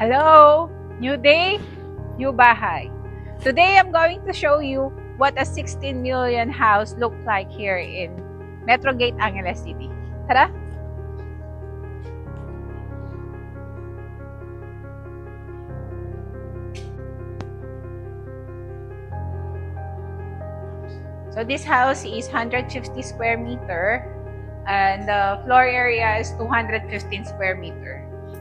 Hello! New day, new bahay. Today I'm going to show you what a 16 million house looks like here in Metrogate, Angeles City. Tara! So this house is 150 square meter and the floor area is 215 square meter.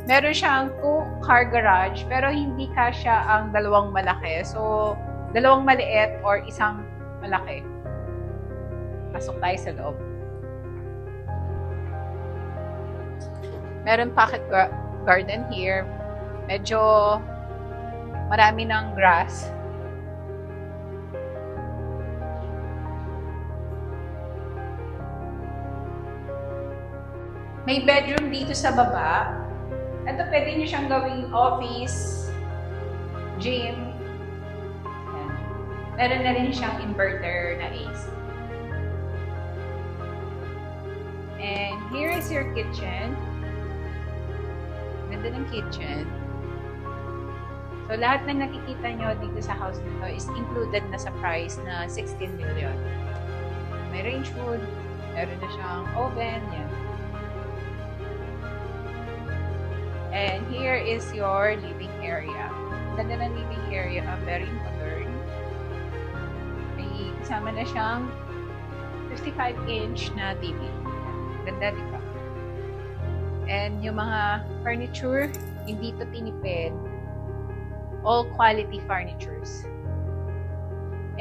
Meron siyang 2-car garage pero hindi kasya ang dalawang malaki. So, dalawang maliit or isang malaki. Pasok tayo sa loob. Meron pocket garden here. Medyo marami ng grass. May bedroom dito sa baba. Ito pwede nyo siyang gawing office, gym. Yan. Meron na rin siyang inverter na AC. And here is your kitchen. Ganda ng kitchen. So lahat ng nakikita nyo dito sa house nito is included na sa price na 16 million. May range hood, meron na siyang oven, yan. And here is your living area. Ganda ng living area, very modern. May kasama na siyang 55-inch na TV. Ganda, di ba? And yung mga furniture, hindi to tinipid. All quality furnitures.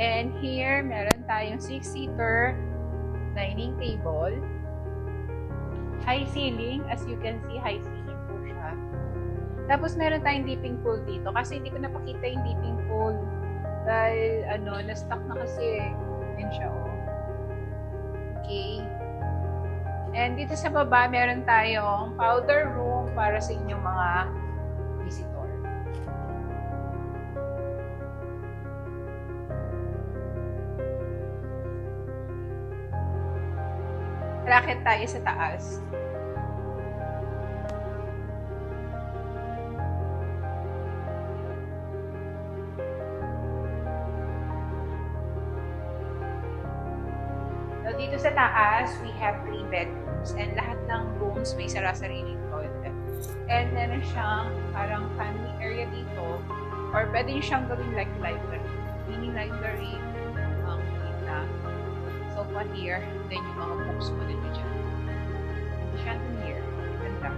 And here, meron tayong 6-seater dining table. High ceiling, as you can see, high ceiling. Tapos meron tayong dipping pool dito kasi hindi ko napakita yung dipping pool dahil na-stuck na kasi din siya Okay. And dito sa baba meron tayong powder room para sa inyong mga visitor. Racket tayo sa taas. So, dito sa taas, we have 3 bedrooms and lahat ng rooms may sarili-sariling toilet. And meron siyang parang family area dito or pwede nyo siyang gawing like library. Mini library, ang kita. Sofa here, then yung mga books mo din dyan. And chandelier, ganda.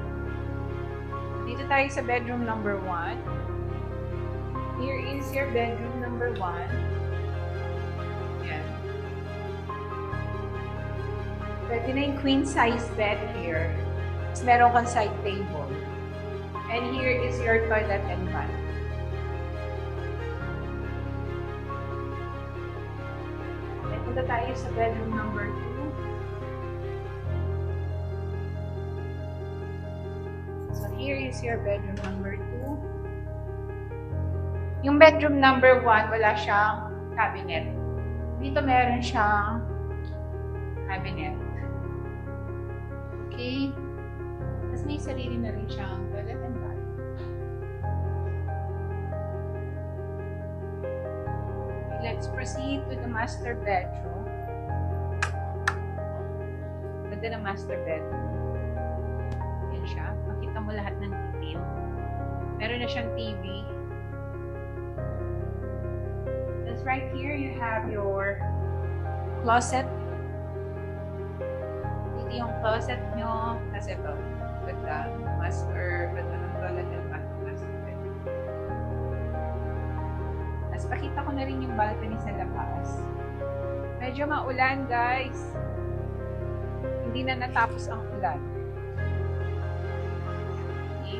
Dito tayo sa bedroom number 1. Here is your bedroom number 1. Yan. Pwede na yung queen size bed here. Tapos meron kang side table. And here is your toilet and bath. Then punta tayo sa bedroom number 2. So here is your bedroom number 2. Yung bedroom number 1, wala siyang cabinet. Dito meron siyang cabinet. Okay. Tapos may sarili na rin siyang toilet and bath. Okay, let's proceed to the master bedroom. Ganda ng master bedroom. Yan siya. Makita mo lahat ng detail. Meron na siyang TV. That's right here you have your closet. Yung closet nyo, kasi ito, ganda, master, ganda ng toilet and bath, master bed. Tapos pakita ko na rin yung balcony sa labas. Medyo maulan, guys. Hindi na natapos ang ulan. Okay.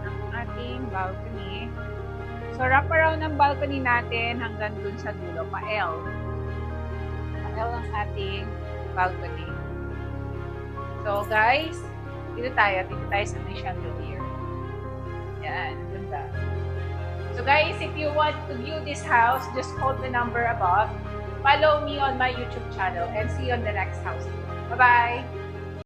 Ang ating balcony. So, wrap around ng balcony natin hanggang dun sa dulo, pa-L. Pa-L ang ating balcony. So, guys, dito tayo sa may chandelier. Yan, ganda. So, guys, if you want to view this house, just call the number above. Follow me on my YouTube channel and see you on the next house. Bye-bye!